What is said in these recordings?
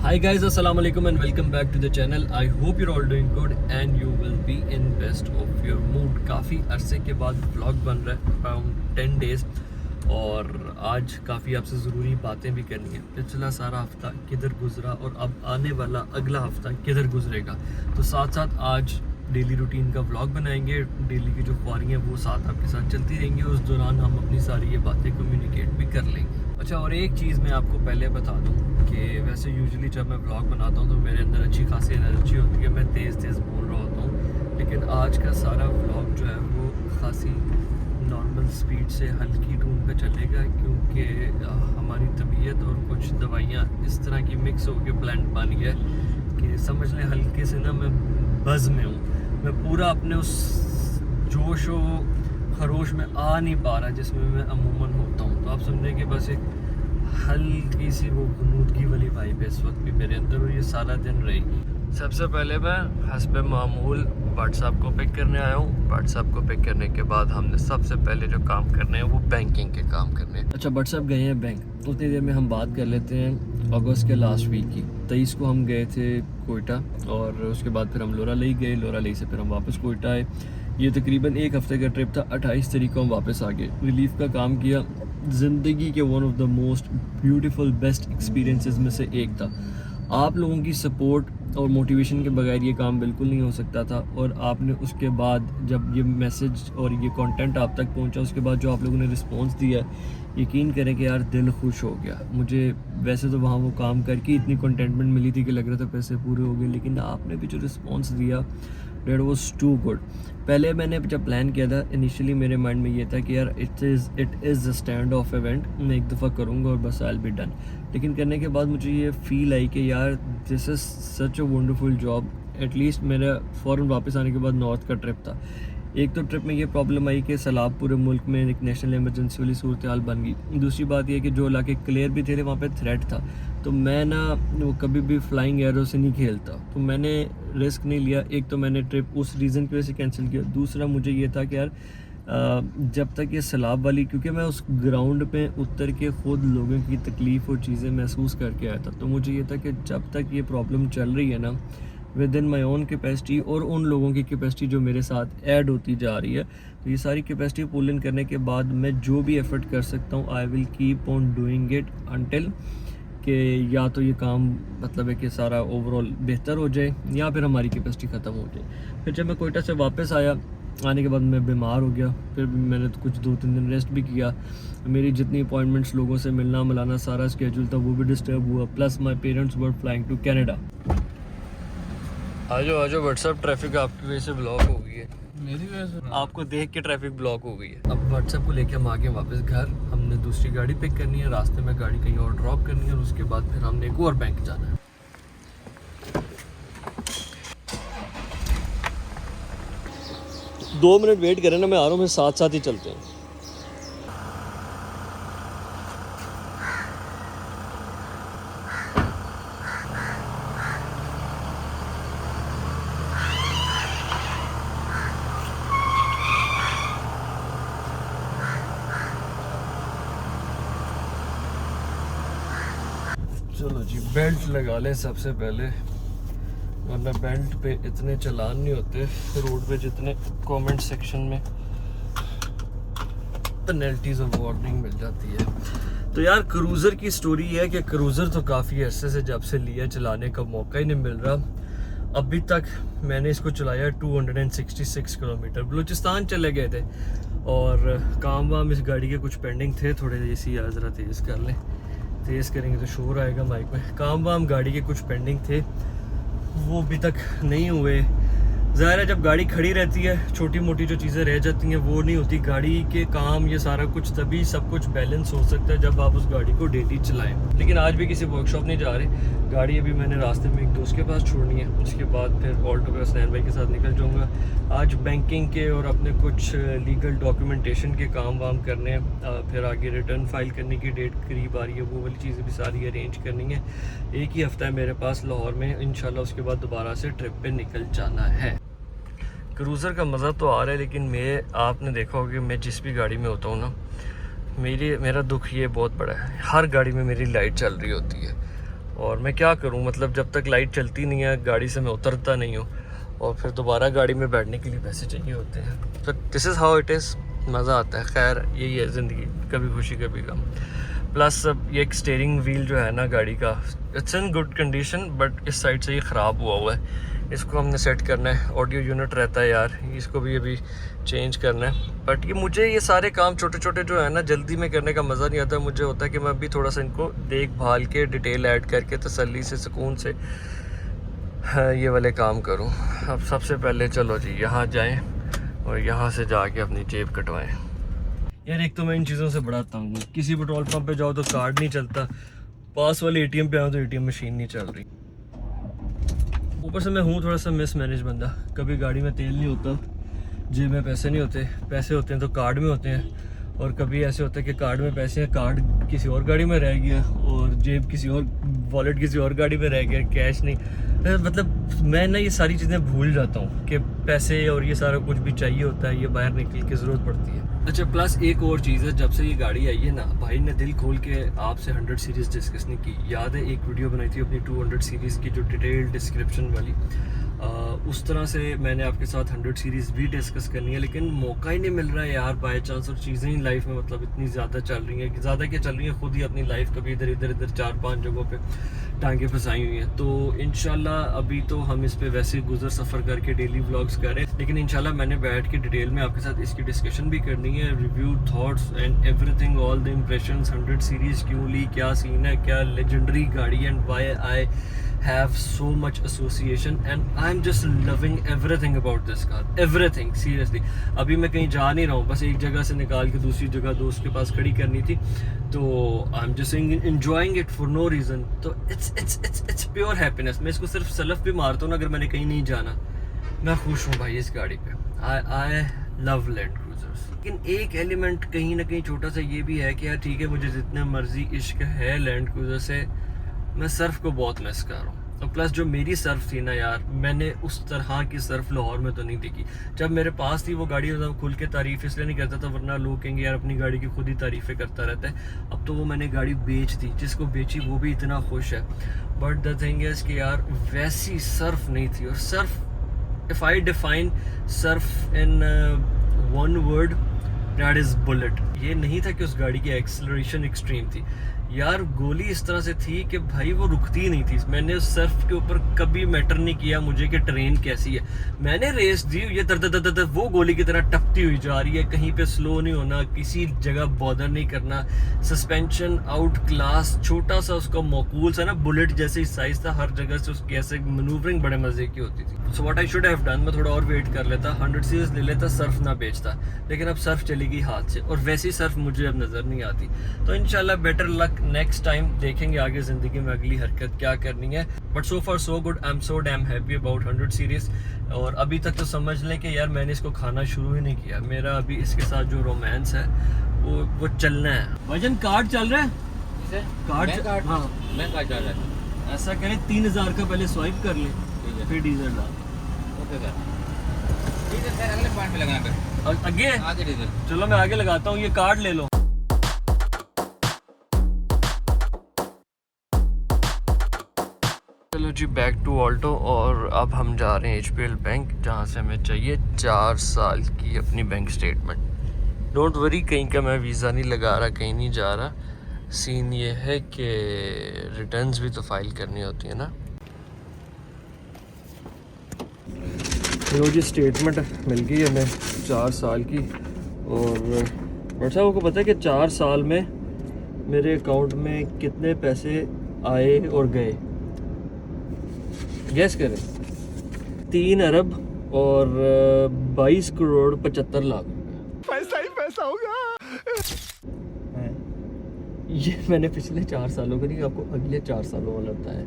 Hi guys, assalamu alaikum and welcome back to the channel. I hope you're all doing good and you will be in best of your mood. काफ़ी अरसे के बाद vlog बन रहा है around 10 days और आज काफ़ी आपसे ज़रूरी बातें भी करनी है। पिछला सारा हफ्ता किधर गुजरा और अब आने वाला अगला हफ्ता किधर गुजरेगा, तो साथ साथ आज डेली रूटीन का व्लॉग बनाएंगे। डेली की जो ख्वारी हैं वो साथ आपके साथ चलती रहेंगी, उस दौरान हम अपनी सारी ये बातें कम्युनिकेट भी कर लेंगे। अच्छा, और एक चीज़ मैं आपको पहले बता दूं कि वैसे यूजुअली जब मैं व्लॉग बनाता हूं तो मेरे अंदर अच्छी खासी एनर्जी होती है, मैं तेज़ तेज़ बोल रहा होता हूं, लेकिन आज का सारा व्लॉग जो है वो खासी नॉर्मल स्पीड से हल्की टून पे चलेगा, क्योंकि हमारी तबीयत और कुछ दवाइयाँ इस तरह की मिक्स होकर ब्लेंड बन गया कि समझ लें हल्के से ना मैं बज़ में हूँ। मैं पूरा अपने उस जोश व खरोश में आ नहीं पा रहा जिसमें मैं अमूमन होता हूँ। तो आप समझे कि बस एक हल्की सी वो गनूदगी वाली वाइब है इस वक्त भी मेरे अंदर और ये सारा दिन रहेगी। सबसे पहले मैं हस्बे मामूल व्हाट्सएप को पिक करने आया हूँ। व्हाट्सएप को पिक करने के बाद हमने सबसे पहले जो काम करने हैं वो बैंकिंग के काम करने हैं। अच्छा, व्हाट्सएप गए हैं बैंक, उतनी देर में हम बात कर लेते हैं अगस्त के लास्ट वीक की। 23 को हम गए थे कोयटा और उसके बाद फिर हम लोरा लेक गए, लोरा लेक से फिर हम वापस कोयटा आए। ये तकरीबन एक हफ़्ते का ट्रिप था। 28 तारीख को हम वापस आ गए, रिलीफ का काम किया। ज़िंदगी के one of the most beautiful best experiences में से एक था। आप लोगों की सपोर्ट और मोटिवेशन के बगैर ये काम बिल्कुल नहीं हो सकता था, और आपने उसके बाद जब ये मैसेज और ये कंटेंट आप तक पहुंचा, उसके बाद जो आप लोगों ने रिस्पांस दिया, यकीन करें कि यार दिल खुश हो गया। मुझे वैसे तो वहाँ वो काम करके इतनी कंटेंटमेंट मिली थी कि लग रहा था पैसे पूरे हो गए, लेकिन आपने भी जो रिस्पांस दिया डेट वॉज टू गुड। पहले मैंने जब प्लान किया था इनिशियली मेरे माइंड में ये था कि यार it is a stand of event, मैं एक दफ़ा करूँगा और बस आई विल बी डन। लेकिन करने के बाद मुझे ये फील आई कि यार this is such a wonderful job. At least मेरा फ़ौरन वापस आने के बाद नॉर्थ का ट्रिप था। एक तो ट्रिप में ये प्रॉब्लम आई कि सैलाब पूरे मुल्क में एक नेशनल इमरजेंसी वाली सूरत हाल बन गई। दूसरी बात यह कि जो इलाके क्लियर भी थे वहाँ पे थ्रेट था, तो मैं ना वो कभी भी फ्लाइंग एरो से नहीं खेलता, तो मैंने रिस्क नहीं लिया। एक तो मैंने ट्रिप उस रीज़न की वजह से कैंसिल किया। दूसरा मुझे ये था कि यार जब तक ये सैलाब वाली, क्योंकि मैं उस ग्राउंड पे उतर के ख़ुद लोगों की तकलीफ़ और चीज़ें महसूस करके आया था, तो मुझे ये था कि जब तक ये प्रॉब्लम चल रही है ना with in my own capacity और उन लोगों की कैपेसिटी जो मेरे साथ ऐड होती जा रही है, तो ये सारी कैपेसिटी पुल इन करने के बाद मैं जो भी एफर्ट कर सकता हूँ I will keep on doing it until कि या तो ये काम मतलब है कि सारा ओवरऑल बेहतर हो जाए या फिर हमारी कैपेसिटी ख़त्म हो जाए। फिर जब मैं कोयटा से वापस आया, आने के बाद मैं बीमार हो गया, फिर मैंने तो कुछ 2-3 दिन रेस्ट भी किया। मेरी जितनी अपॉइंटमेंट्स लोगों से मिलना मिलाना सारा स्केड्यूल था वो भी डिस्टर्ब हुआ, plus my parents were flying to Canada. आजो व्हाट्सएप ट्रैफिक आपकी वजह से ब्लॉक हो गई है, मेरी वजह से आपको देख के ट्रैफिक ब्लॉक हो गई है। अब व्हाट्सएप को लेके हम आगे वापस घर, हमने दूसरी गाड़ी पिक करनी है, रास्ते में गाड़ी कहीं और ड्रॉप करनी है और उसके बाद फिर हमने एक और बैंक जाना है। दो मिनट वेट करें ना, मैं आ रहा हूँ, मैं साथ साथ ही चलते हैं। चलो जी, बेल्ट लगा लें सबसे पहले, वरना बेल्ट पे इतने चालान नहीं होते रोड पे जितने कमेंट सेक्शन में पेनल्टीज और वार्निंग मिल जाती है। तो यार क्रूज़र की स्टोरी है कि क्रूज़र तो काफ़ी अरसे से जब से लिया चलाने का मौका ही नहीं मिल रहा। अभी तक मैंने इसको चलाया 266 किलोमीटर। बलूचिस्तान चले गए थे और काम वाम इस गाड़ी के कुछ पेंडिंग थे, थोड़े जैसी ज़रा तेज़ कर लें, तेज़ करेंगे तो शोर आएगा माइक में। काम वाम गाड़ी के कुछ पेंडिंग थे, वो अभी तक नहीं हुए। ज़ाहिर है जब गाड़ी खड़ी रहती है छोटी मोटी जो चीज़ें रह जाती हैं वो नहीं होती। गाड़ी के काम ये सारा कुछ तभी सब कुछ बैलेंस हो सकता है जब आप उस गाड़ी को डेली चलाएं। लेकिन आज भी किसी वर्कशॉप नहीं जा रहे, गाड़ी अभी मैंने रास्ते में एक दोस्त के पास छोड़नी है, उसके बाद फिर ऑल्टो पे हसनैन भाई के साथ निकल जाऊँगा। आज बैंकिंग के और अपने कुछ लीगल डॉक्यूमेंटेशन के काम वाम करने हैं, फिर आगे रिटर्न फाइल करने की डेट करीब आ रही है, वो वाली चीज़ें भी सारी अरेंज करनी है। एक ही हफ़्ता है मेरे पास लाहौर में, इंशाल्लाह उसके बाद दोबारा से ट्रिप पे निकल जाना है। क्रूज़र का मज़ा तो आ रहा है, लेकिन आपने देखा होगा कि मैं जिस भी गाड़ी में होता हूँ ना, मेरा दुख ये बहुत बड़ा है, हर गाड़ी में मेरी लाइट चल रही होती है और मैं क्या करूं, मतलब जब तक लाइट चलती नहीं है गाड़ी से मैं उतरता नहीं हूं, और फिर दोबारा गाड़ी में बैठने के लिए पैसे चाहिए होते हैं। तो this is how it is, मज़ा आता है। खैर यही है ज़िंदगी, कभी खुशी कभी गम। प्लस ये एक स्टीयरिंग व्हील जो है ना गाड़ी का, it's in good condition, but इस साइड से ये ख़राब हुआ है। इसको हमने सेट करना है। ऑडियो यूनिट रहता है यार, इसको भी अभी चेंज करना है। बट ये मुझे ये सारे काम छोटे छोटे जो है ना जल्दी में करने का मज़ा नहीं आता। मुझे होता है कि मैं अभी थोड़ा सा इनको देखभाल के डिटेल ऐड करके तसल्ली से सुकून से ये वाले काम करूं। अब सबसे पहले चलो जी यहाँ जाएं और यहाँ से जाके अपनी जेब कटवाएं। यार एक तो मैं इन चीज़ों से बड़ा तंग हूँ, किसी पेट्रोल पंप पे जाओ तो कार्ड नहीं चलता, पास वाले एटीएम पे आओ तो एटीएम मशीन नहीं चल रही। ऊपर से मैं हूँ थोड़ा सा मिसमैनेज बंदा, कभी गाड़ी में तेल नहीं होता, जेब में पैसे नहीं होते, पैसे होते हैं तो कार्ड में होते हैं, और कभी ऐसे होता है कि कार्ड में पैसे हैं, कार्ड किसी और गाड़ी में रह गया, और जेब किसी और, वॉलेट किसी और गाड़ी में रह गया, कैश नहीं। मतलब मैं ना ये सारी चीज़ें भूल जाता हूँ कि पैसे और ये सारा कुछ भी चाहिए होता है, ये बाहर निकल के ज़रूरत पड़ती है। अच्छा प्लस एक और चीज़ है, जब से ये गाड़ी आई है ना, भाई ने दिल खोल के आपसे 100 सीरीज़ डिस्कस नहीं की। याद है एक वीडियो बनाई थी अपनी 200 सीरीज़ की, जो डिटेल डिस्क्रिप्शन वाली, उस तरह से मैंने आपके साथ 100 सीरीज़ भी डिस्कस करनी है, लेकिन मौका ही नहीं मिल रहा है यार बाय चांस। और चीज़ें ही लाइफ में मतलब इतनी ज़्यादा चल रही हैं कि ज़्यादा क्या चल रही है, खुद ही अपनी लाइफ कभी इधर इधर 4-5 जगहों पे टांगे फंसाई हुई हैं। तो इंशाल्लाह अभी तो हम इस पे वैसे गुजर सफ़र करके डेली व्लॉग्स कर रहे हैं, लेकिन इंशाल्लाह मैंने बैठ के डिटेल में आपके साथ इसकी डिस्कशन भी करनी है, review, thoughts and everything, all the impressions. 100 series क्यों ली, क्या सीन है, क्या लेजेंडरी गाड़ी, and why I have so much association and I'm just loving everything about this car, everything seriously। अभी मैं कहीं जा नहीं रहा हूँ, बस एक जगह से निकाल के दूसरी जगह दोस्त के पास खड़ी करनी थी, तो I'm just enjoying it for no reason। तो it's pure happiness। मैं इसको सिर्फ सलफ भी मारता हूँ ना अगर मैंने कहीं नहीं जाना, मैं खुश हूँ भाई इस गाड़ी पे। I love Land Cruisers। लेकिन एक एलिमेंट कहीं ना कहीं छोटा सा ये भी है कि यार ठीक है, मुझे जितना मर्जी इश्क है Land Cruiser से, मैं सर्फ को बहुत मिस कर रहा हूँ। और प्लस जो मेरी सर्फ थी ना यार, मैंने उस तरह की सर्फ लाहौर में तो नहीं देखी। जब मेरे पास थी वो गाड़ी, मतलब खुल के तारीफ इसलिए नहीं करता था, वरना लोग कहेंगे यार अपनी गाड़ी की खुद ही तारीफ़ें करता रहता है। अब तो वो मैंने गाड़ी बेच दी, जिसको बेची वो भी इतना खुश है। बट द थिंग इज़ कि यार वैसी सर्फ नहीं थी। और Surf, if I define Surf in one word, that is bullet. ये नहीं था कि उस गाड़ी की एक्सेलरेशन एक्सट्रीम थी यार, गोली इस तरह से थी कि भाई वो रुकती नहीं थी। मैंने उस सर्फ के ऊपर कभी मैटर नहीं किया मुझे कि ट्रेन कैसी है, मैंने रेस दी, ये दर वो गोली की तरह टपती हुई जा रही है, कहीं पे स्लो नहीं होना, किसी जगह बॉदर नहीं करना, सस्पेंशन आउट क्लास, छोटा सा उसका मौकूल सा ना बुलेट जैसे ही साइज था, हर जगह से उसकी ऐसे मैनूवरिंग बड़े मजे की होती थी। So what I should have done, मैं थोड़ा और वेट कर लेता, 100 सीरीज ले लेता, सर्फ ना बेचता। लेकिन अब सर्फ चली गई हाथ से, और वैसी सर्फ मुझे अब नज़र नहीं आती। तो इंशाल्लाह बेटर लक नेक्स्ट टाइम, देखेंगे आगे ज़िंदगी में अगली हरकत क्या करनी है। But so far so good, I am so damn happy about 100 series. और अभी तक तो समझ लें कि यार मैंने इसको खाना शुरू ही नहीं किया। मेरा अभी इसके साथ जो रोमांस है वो चलना है। वजन कार्ड चल रहा है, कार्ड, हाँ मैं कार्ड चल रहा है। ऐसा करें 3000 का पहले स्वाइप कर लें, फिर डीजल डाल। ओके सर, डीजल सर अगले पॉइंट पे लगाना है, आगे आगे डीजल। चलो मैं आगे लगाता हूँ, ये कार्ड ले लो। चलो जी बैक टू ऑल्टो, और अब हम जा रहे हैं HPL बैंक, जहाँ से हमें चाहिए 4 साल की अपनी बैंक स्टेटमेंट। डोंट वरी, कहीं का मैं वीज़ा नहीं लगा रहा, कहीं नहीं जा रहा। सीन ये है कि रिटर्न्स भी तो फाइल करनी होती है ना। रोज स्टेटमेंट मिल गई हमें 4 साल की, और डॉक्टर साहब को पता है कि 4 साल में मेरे अकाउंट में कितने पैसे आए और गए? गैस करें। 3 अरब और 22 करोड़ 75 लाख। पैसा ही पैसा होगा। ये मैंने पिछले 4 सालों का नहीं, आपको अगले 4 सालों वाला बताया,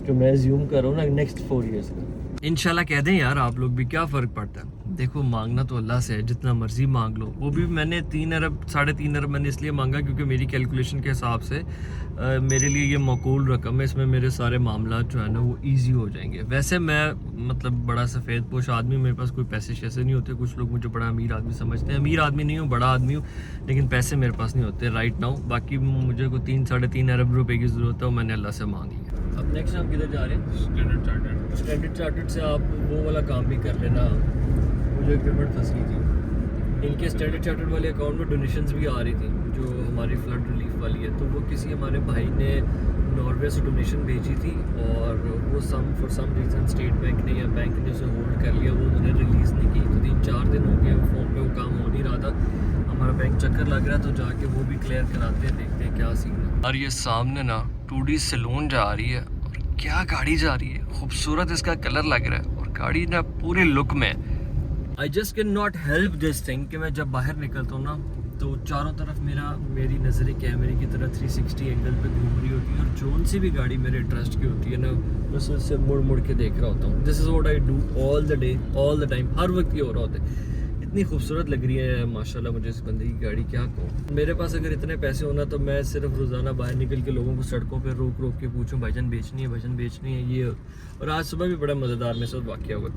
जो मैं ज्यूम कर रहा हूँ ना नेक्स्ट 4 ईयर्स का। इंशाल्लाह कह दें यार आप लोग भी, क्या फ़र्क पड़ता है। देखो मांगना तो अल्लाह से है, जितना मर्जी मांग लो। वो भी मैंने 3 अरब 3.5 अरब मैंने इसलिए मांगा क्योंकि मेरी कैलकुलेशन के हिसाब से मेरे लिए ये मकबूल रकम है, इसमें मेरे सारे मामला जो है ना वो इजी हो जाएंगे। वैसे मैं मतलब बड़ा सफ़ेद पोश आदमी, मेरे पास कोई पैसे शैसे नहीं होते। कुछ लोग मुझे बड़ा अमीर आदमी समझते हैं, अमीर आदमी नहीं हूँ, बड़ा आदमी हूँ, लेकिन पैसे मेरे पास नहीं होते राइट नाउ। बाकी मुझे कोई 3-3.5 अरब रुपए की ज़रूरत है, और मैंने अल्लाह से मांग लिया। अब नेक्स्ट हम किधर जा रहे हैं? स्टैंडर्ड चार्टर्ड से आप वो वाला काम भी कर लेना, मुझे पेमेंट फंस गई थी। इनके स्टैंडर्ड चार्टर्ड वाले अकाउंट में डोनेशंस भी आ रही थी जो हमारी फ्लड रिलीफ वाली है, तो वो किसी हमारे भाई ने नॉर्वे से डोनेशन भेजी थी और वो for some reason State Bank ने या बैंक ने उसे होल्ड कर लिया, वो उन्होंने रिलीज़ नहीं की। तो 3-4 दिन हो गए फ़ोन पे वो काम हो नहीं रहा था, हमारा बैंक चक्कर लग रहा है तो जाके वो भी क्लियर कराते हैं, देखते हैं क्या सीन है। और ये सामने ना 2D सैलून जा रही है और क्या गाड़ी जा रही है, खूबसूरत इसका कलर लग रहा है और गाड़ी ना पूरे लुक में। I just can not help this thing कि मैं जब बाहर निकलता हूँ ना तो चारों तरफ मेरी नज़रें कैमरे की तरह 360 एंगल पे घूम रही होती है और जोन सी भी गाड़ी मेरे इंटरेस्ट की होती है ना, बस उससे मुड़ के देख रहा होता हूँ। This is what I do all the day, all the time, हर वक्त ये हो रहा होता है। इतनी खूबसूरत लग रही है माशाल्लाह मुझे इस बंदे की गाड़ी, क्या कहूँ। मेरे पास अगर इतने पैसे होना तो मैं सिर्फ रोज़ाना बाहर निकल के लोगों को सड़कों पर रोक के पूछूँ भाईजान बेचनी है ये। और आज सुबह भी बड़ा मज़ेदार मेरे साथ वाक़या हुआ।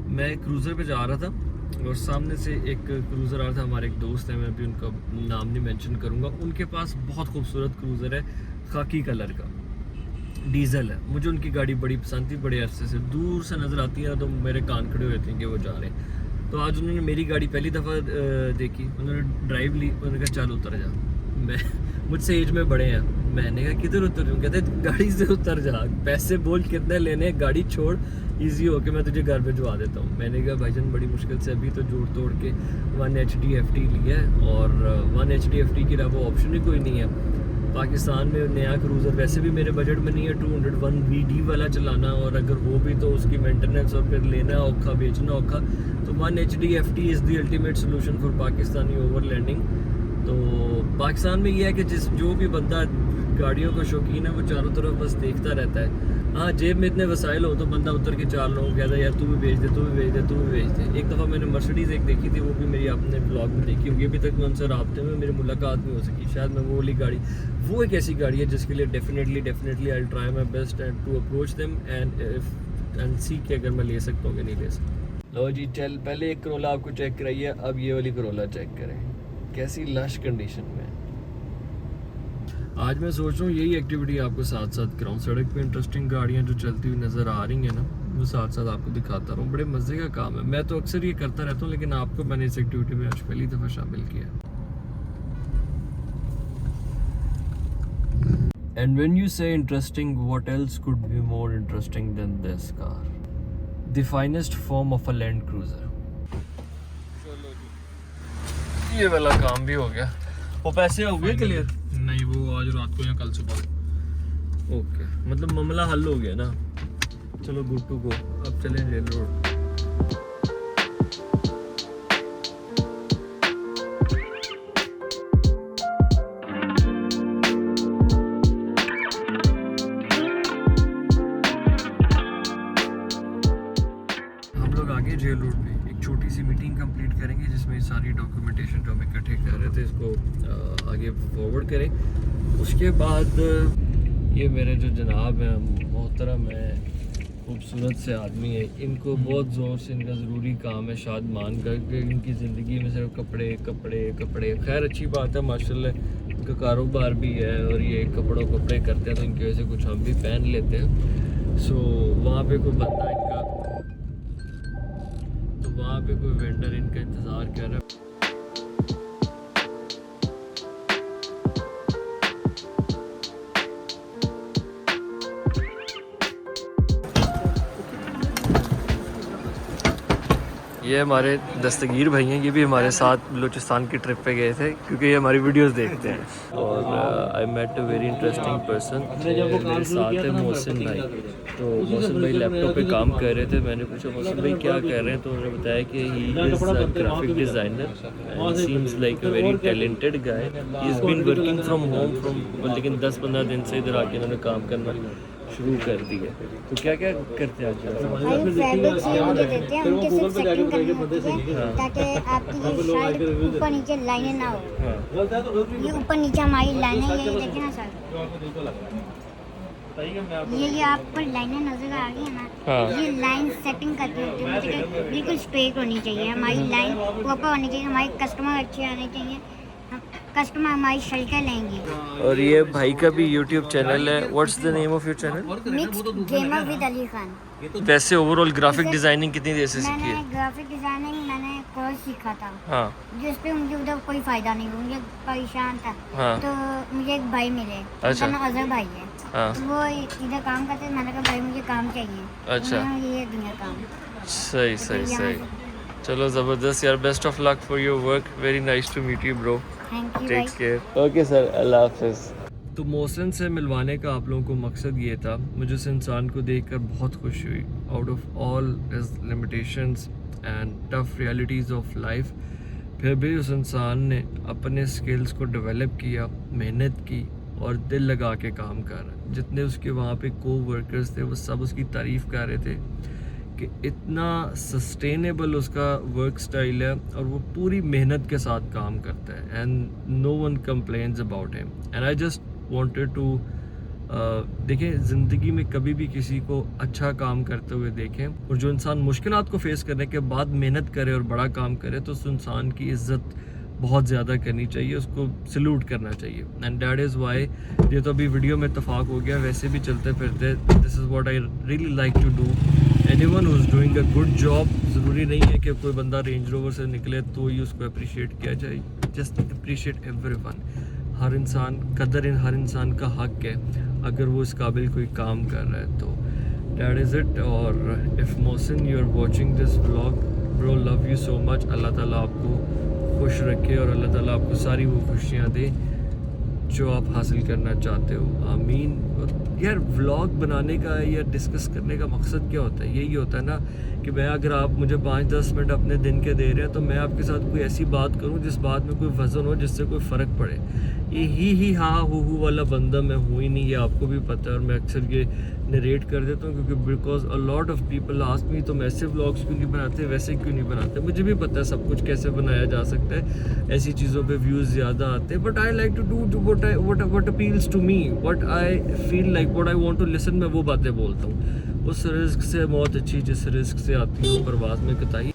मैं क्रूज़र पे जा रहा था और सामने से एक क्रूज़र आ रहा था, हमारे एक दोस्त हैं, मैं भी उनका नाम नहीं मेंशन करूँगा, उनके पास बहुत खूबसूरत क्रूज़र है, खाकी कलर का, डीजल है। मुझे उनकी गाड़ी बड़ी पसंद थी, बड़े अरसे से दूर से नज़र आती है तो मेरे कान खड़े हुए थे कि वो जा रहे हैं। तो आज उन्होंने मेरी गाड़ी पहली दफ़ा देखी, उन्होंने ड्राइव ली, उन्होंने कहा चल उतर जा। मैं मुझसे एज में बड़े हैं, मैंने कहा किधर उतर जाऊँ, कहते गाड़ी से उतर जा, पैसे बोल कितने लेने, गाड़ी छोड़, इजी हो के मैं तुझे घर भिजवा देता हूँ। मैंने कहा भाईजान बड़ी मुश्किल से अभी तो जोड़ तोड़ के 1 HDFT लिया है और 1 HDFT की वो ऑप्शन ही कोई नहीं है पाकिस्तान में। नया क्रूज़र वैसे भी मेरे बजट में नहीं है 201 VD वाला चलाना, और अगर वो भी तो उसकी मेंटेनेंस और फिर लेना औखा, बेचना औखा। तो 1 HDFT is the ultimate solution for Pakistani overlanding. तो पाकिस्तान में ये है कि जो भी बंदा गाड़ियों का शौकीन है वो चारों तरफ बस देखता रहता है। हाँ, जेब में इतने वसाइल हो तो बंदा उतर के 4 लोगों कहता है यार तू भी बेच दे, तू भी बेच दे, तू भी बेच दे। एक दफ़ा मैंने मर्सिडीज़ एक देखी थी, वो भी मेरी आपने ब्लॉग में देखी होगी, अभी तक मैं उनसे राब्ते में मेरी मुलाकात नहीं हो सकी, शायद मैं वो वाली गाड़ी, वो एक ऐसी गाड़ी है जिसके लिए definitely I try my best and to approach them and see कि अगर मैं ले सकता हूँ कि नहीं ले सकता। लो जी, चल पहले एक करोला आपको चेक कराइए, अब ये वाली करोला चेक करें कैसी लश कंडीशन में। आज मैं सोच रहा हूँ यही एक्टिविटी आपको साथ साथ कराऊँ, सड़क पे इंटरेस्टिंग गाड़ियाँ जो चलती हुई नज़र आ रही हैं ना, वो साथ साथ आपको दिखाता रहूँ, बड़े मज़े का काम है। मैं तो अक्सर ये करता रहता हूँ, लेकिन आपको मैंने इस एक्टिविटी में आज पहली दफ़ा शामिल किया। And when you say interesting, what else could be more interesting than this car, the finest form of a Land Cruiser. ये वाला काम भी हो गया, वो पैसे हो गए क्लियर? नहीं, वो आज रात को या कल सुबह। ओके, मतलब मामला हल हो गया ना। चलो गुड टू गो, अब चलें रेल रोड। हम लोग आगे जेल रोड पे एक छोटी सी मीटिंग कंप्लीट करेंगे जिसमें सारी डॉक्यूमेंटेशन जो हम इकट्ठे कर रहे थे इसको आगे फॉरवर्ड करें। उसके बाद ये मेरे जो जनाब हैं, मोहतरम है, खूबसूरत से आदमी है, इनको बहुत ज़ोर से इनका ज़रूरी काम है शादमान का, इनकी ज़िंदगी में सिर्फ कपड़े कपड़े कपड़े। खैर अच्छी बात है माशाल्लाह, इनका कारोबार भी है और ये कपड़े करते हैं तो इनकी वजह से कुछ हम भी पहन लेते हैं। सो वहाँ पे कोई बंदा इनका, तो वहाँ पे कोई वेंडर इनका इंतज़ार कर रहा है। ये हमारे दस्तगीर भाई हैं, ये भी हमारे साथ बलूचिस्तान की ट्रिप पे गए थे क्योंकि ये हमारी वीडियोस देखते हैं। और I met a very interesting person, मेरे साथ है मोहसिन भाई। तो मोहसिन भाई लैपटॉप पे काम कर रहे थे, मैंने पूछा मोहसिन भाई क्या कर रहे हैं, तो उन्होंने बताया कि he is a graphic designer and seems like a very talented guy. He is been working from home लेकिन 10-15 दिन से इधर आके इन्होंने काम करना शुरू कर दी है। तो क्या क्या करते हैं फैब्रिक्स ये मुझे देते हैं, उनके सिर्फ सेटिंग करनी होती है ताकि आपकी ये शर्ट ऊपर नीचे लाइनें ना हो। ये ऊपर नीचे हमारी लाइनें, ये देखिए ना सर, ये आपको लाइनें नजर आ रही है ना, ये लाइन सेटिंग करनी होती है, मुझे बिल्कुल स्ट्रेट होनी चाहिए, हमारी लाइन प्रॉपर होनी चाहिए, हमारे कस्टमर अच्छे आने चाहिए, कस्टमर हमारी शर्टें लेंगे। और ये भाई का भी यूट्यूब चैनल है। What's the name of your channel? Mixed gamer with Ali Khan. वैसे ओवरऑल ग्राफिक डिजाइनिंग कितनी देर से सीखी मैंने है? ग्राफिक डिजाइनिंग मैंने कोर्स सीखा था, हाँ जिस पे मुझे उधर कोई फायदा नहीं हुआ, मुझे परेशान था। हाँ तो मुझे एक भाई मिले, अच्छा। उनका नाम अजहर भाई है। हाँ तो वो इधर काम करते हैं। मैंने कहा भाई मुझे काम चाहिए। अच्छा। उन्होंने ये दुनिया काम। सही सही सही। चलो ज़बरदस्त यार, best of luck for your work, very nice to meet you bro, thank you take भाई। केयर। ओके सर, अल्लाह हाफिज़। तो मोहसिन से मिलवाने का आप लोगों को मकसद ये था, मुझे इस इंसान को देखकर बहुत खुशी हुई। Out of all his limitations and tough realities of life, फिर भी उस इंसान ने अपने स्किल्स को डेवलप किया, मेहनत की और दिल लगा के काम कर रहा है। जितने उसके वहाँ पे को वर्कर्स थे वो सब उसकी तारीफ़ कर रहे थे कि इतना सस्टेनेबल उसका वर्क स्टाइल है और वो पूरी मेहनत के साथ काम करता है। And no one complains about him and I just wanted to देखें, ज़िंदगी में कभी भी किसी को अच्छा काम करते हुए देखें, और जो इंसान मुश्किलात को फेस करने के बाद मेहनत करे और बड़ा काम करे तो उस इंसान की इज़्ज़त बहुत ज़्यादा करनी चाहिए, उसको सल्यूट करना चाहिए। एंड दैट इज़ वाई, ये तो अभी वीडियो में इत्तफाक हो गया, वैसे भी चलते फिरते this is what I really like to do. Anyone who is doing a good job, ज़रूरी नहीं है कि कोई बंदा रेंज रोवर से निकले तो ही उसको अप्रिशिएट किया जाए। Just appreciate everyone. हर इंसान कदर, हर इंसान का हक है अगर वो इस काबिल कोई काम कर रहा है तो। That is it. और if Mohsin you are watching this vlog bro, love you so much. Allah ताला आपको खुश रखे और अल्लाह ताला आपको सारी वो खुशियाँ दे जो आप हासिल करना चाहते हो, आमीन। यार व्लॉग बनाने का या डिस्कस करने का मकसद क्या होता है? यही होता है ना कि मैं, अगर आप मुझे 5-10 मिनट अपने दिन के दे रहे हैं तो मैं आपके साथ कोई ऐसी बात करूं जिस बात में कोई वज़न हो, जिससे कोई फ़र्क पड़े। ये ही हाँ हु वाला बंदा मैं हूँ ही नहीं, ये आपको भी पता है। और मैं अक्सर ये नरेट कर देता हूँ क्योंकि because a lot of people ask me तुम ऐसे व्लॉग्स क्यों नहीं बनाते, वैसे क्यों नहीं बनाते। मुझे भी पता है सब कुछ कैसे बनाया जा सकता है, ऐसी चीज़ों पे व्यूज़ ज़्यादा आते हैं, but I like to do what appeals to me, what I feel like, what I want to listen. मैं वो बातें बोलता हूँ। उस रिस्क से मौत अच्छी जिस रिस्क से आती है परवाज़ में कताई।